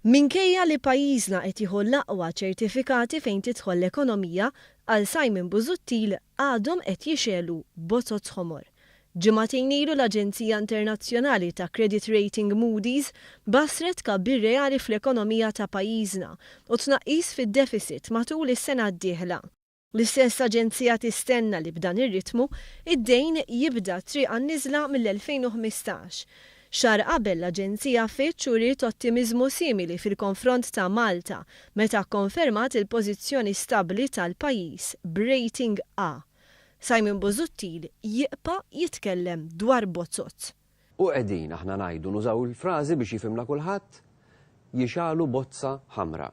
Minkejja li pajjiżna qed jieħu l-aqwa ċertifikati fejn tidħol l-ekonomija, għal Simon Busuttil għadhom qed jixgħelu Bozzoz ħomor. Ġimagħtejn ilu l-Aġenzija Internazzjonali ta' Credit Rating Moody's basret tkabbir reali fl-ekonomija ta' pajjiżna u tnaqqis fid-deficit matul is-sena d-dieħla. L-istess aġenzija tistenna li b'dan ir-ritmu id-dejn jibda triq għan-niżla mill-2015. Xahar qabel l-Aġenzija Fitch uriet ottimiżmu simili fil-konfront ta' Malta meta kkonfermat il-pożizzjoni stabbli tal-pajjiż b'rating A. Simon Busuttil jibqa' jitkellem dwar Bozzoz. U qegħdin aħna ngħidu nużaw il-frażi biex jifhimna kulħadd jixgħelu bozza ħamra.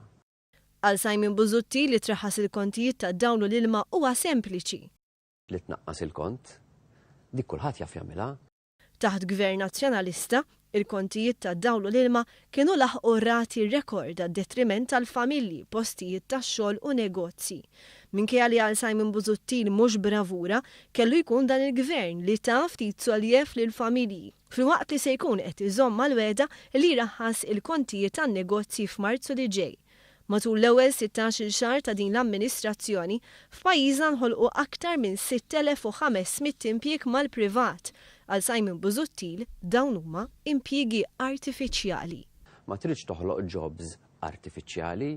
Għal Simon Busuttil li t-traħħis il-kontijiet tad-dawl u l-ilma huwa sempliċi. Li tnaqqas il-kont, dik kulħadd jaf jagħmilha. Taħt Gvern nazzjonalista, il-kontijiet tad-dawl u l-ilma kienu laħqu rati rekord għad-detriment tal-familji, postijiet tax-xogħol u negozji. Minkejja li għal Simon Busuttil mhux bravura, kellu jkun dan il-Gvern li taf ftit soljef lill-familji. Filwaqt li se jkun qed iżomm mal-weda li raħħas il-kontijiet tan-negozji f'Marzu li ġej. Matul l-ewwel 16-il xahar ta' din l-amministrazzjoni, f'pajjiżna nħolqu aktar minn 6,500 impjieg mal-privat. Għal Simon Busuttil dawn huma impjiegi artifiċjali. Ma tridx toħloq jobs artifiċjali,